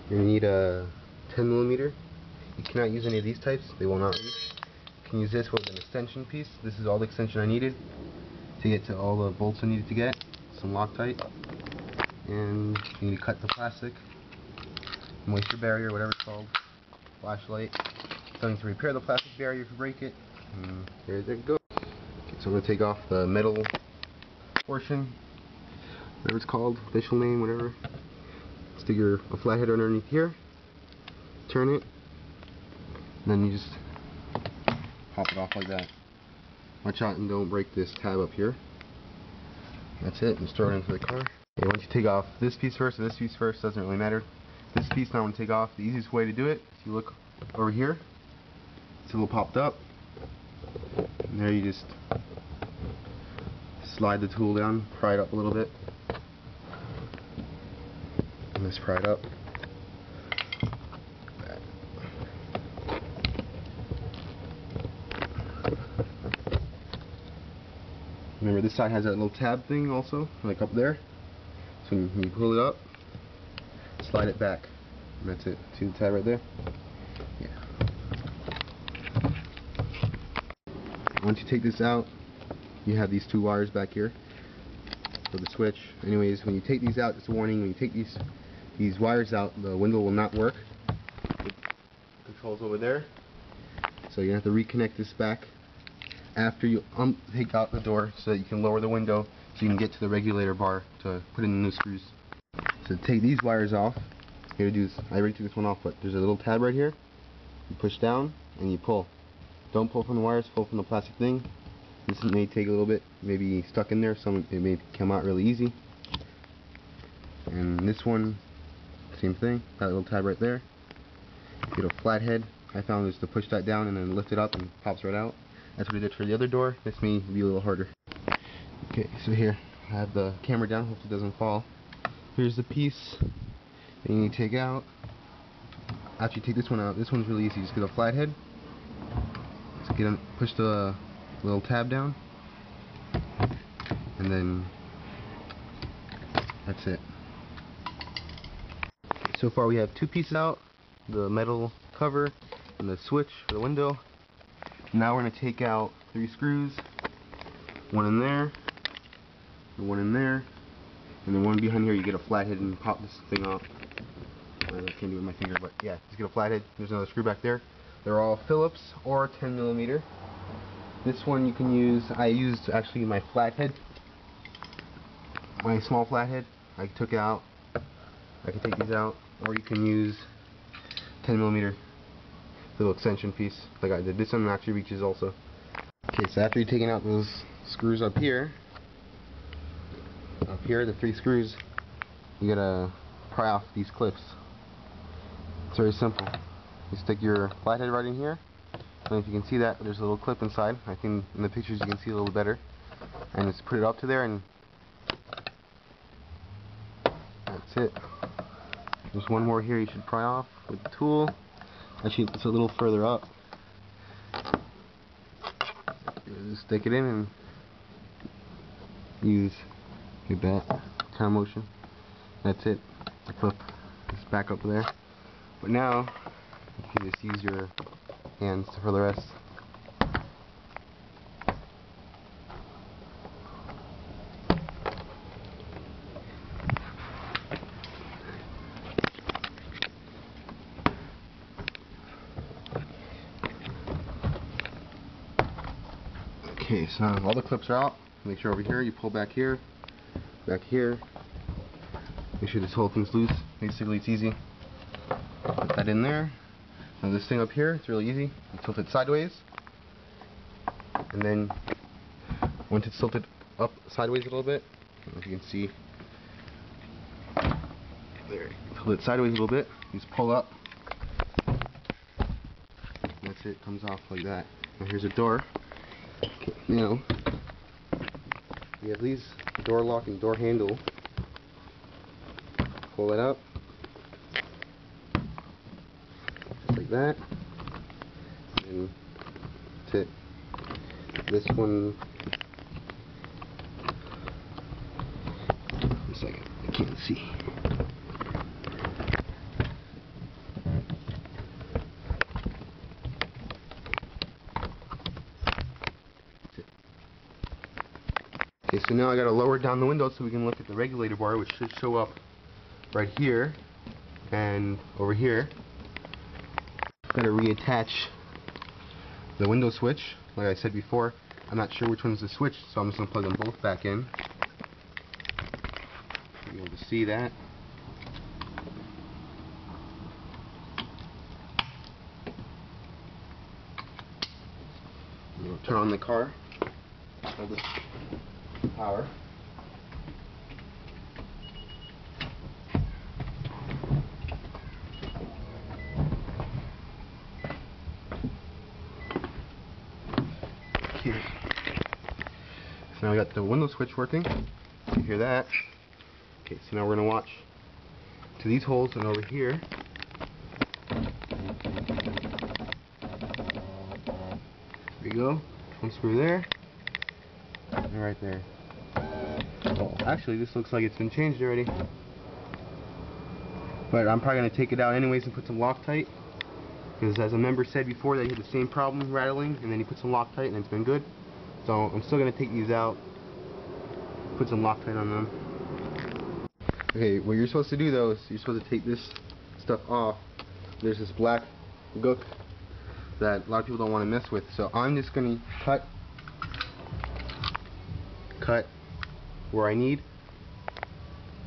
You're going to need a 10mm. You cannot use any of these types, they will not reach. You can use this with an extension piece. This is all the extension I needed to get to all the bolts I needed to get. Some Loctite. And you need to cut the plastic, moisture barrier, whatever it's called, flashlight, something to repair the plastic barrier if you break it, and there you go. Okay, so I'm going to take off the metal portion, whatever it's called, official name, whatever. Stick a flathead underneath here, turn it, and then you just pop it off like that. Watch out and don't break this tab up here. That's it, and throw it into the car. Okay, once you take off this piece first, or this piece first, doesn't really matter. This piece now I'm going to take off. The easiest way to do it, if you look over here, it's a little popped up. And there you just slide the tool down, pry it up a little bit. And just pry it up. Remember, this side has that little tab thing also, like up there. So when you pull it up, slide it back, and that's it. See the tab right there? Yeah. Once you take this out, you have these two wires back here for the switch. Anyways, when you take these out, just a warning, when you take these wires out, the window will not work. The controls over there. So you have to reconnect this back after you take out the door so that you can lower the window so you can get to the regulator bar to put in the new screws. So to take these wires off, here to do this, I already took this one off, but there's a little tab right here. You push down and you pull. Don't pull from the wires, pull from the plastic thing. This may take a little bit, maybe stuck in there, so it may come out really easy. And this one, same thing, that little tab right there. Get a flathead. I found is to push that down and then lift it up and it pops right out. That's what I did for the other door. This may be a little harder. Okay, so here I have the camera down, hopefully it doesn't fall. Here's the piece that you need to take out. After you take this one out, this one's really easy. Just get a flathead. Just push the little tab down, and then that's it. So far we have two pieces out, the metal cover and the switch for the window. Now we're going to take out 3 screws, one in there, and one in there, and then one behind here. You get a flathead and pop this thing out. I can't do it with my finger, but yeah, just get a flathead. There's another screw back there. They're all Phillips or 10mm. This one you can use, I used actually my flathead, my small flathead. I took it out. I can take these out, or you can use 10mm little extension piece like I did. This one actually reaches also. Okay, so after you're taking out those screws up here, the 3 screws, you gotta pry off these clips. It's very simple. You stick your flathead right in here, and if you can see that, there's a little clip inside. I think in the pictures you can see a little better. And just put it up to there, and that's it. There's one more here you should pry off with the tool. Actually, it's a little further up. Just stick it in and use your bat kind of motion. That's it. The clip is back up there. But now you can just use your hands for the rest. Okay, so all the clips are out. Make sure over here you pull back here, back here. Make sure this whole thing's loose. Basically, it's easy. Put that in there. Now this thing up here, it's really easy. You tilt it sideways, and then once it's tilted up sideways a little bit, I don't know if you can see. There, tilt it sideways a little bit. You just pull up. That's it. Comes off like that. Now here's a door. Okay, now we have these door lock and door handle. Pull it up just like that, and that's it. This one, a second, I can't see. So now I gotta lower down the window so we can look at the regulator bar, which should show up right here and over here. Gotta reattach the window switch. Like I said before, I'm not sure which one's the switch, so I'm just gonna plug them both back in. You'll be able to see that. We'll turn on the car. Hold this power. Here. So now we got the window switch working. You hear that? Okay, so now we're gonna watch to these holes and over here. There we go. One screw there. And right there. Oh, actually, this looks like it's been changed already. But I'm probably gonna take it out anyways and put some Loctite. Because as a member said before, they had the same problem rattling, and then he put some Loctite and it's been good. So I'm still going to take these out, put some Loctite on them. Okay, what you're supposed to do though is you're supposed to take this stuff off. There's this black gook that a lot of people don't want to mess with. So I'm just going to cut where I need.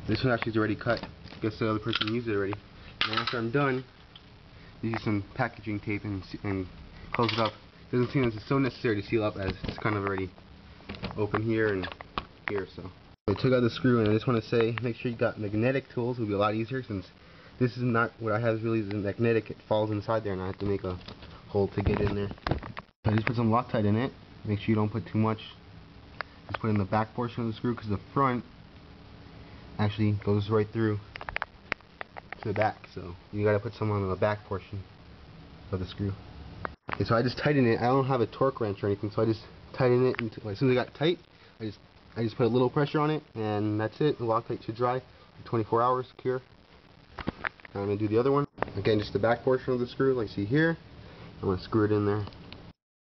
This one actually is already cut. I guess the other person used it already. And after I'm done, use some packaging tape and close it up. Doesn't seem as it's so necessary to seal up as it's kind of already open here and here. So I took out the screw, and I just want to say, make sure you got magnetic tools. It will be a lot easier since this is not what I have. Is really the magnetic. It falls inside there, and I have to make a hole to get in there. I just put some Loctite in it. Make sure you don't put too much. Just put it in the back portion of the screw because the front actually goes right through to the back, so you gotta put some on the back portion of the screw. Okay, so I just tighten it. I don't have a torque wrench or anything, so I just tighten it until, as soon as it got tight, I just put a little pressure on it, and that's it. The Loctite should dry for 24 hours, cure. Now I'm gonna do the other one. Again, just the back portion of the screw, like you see here. I'm gonna screw it in there.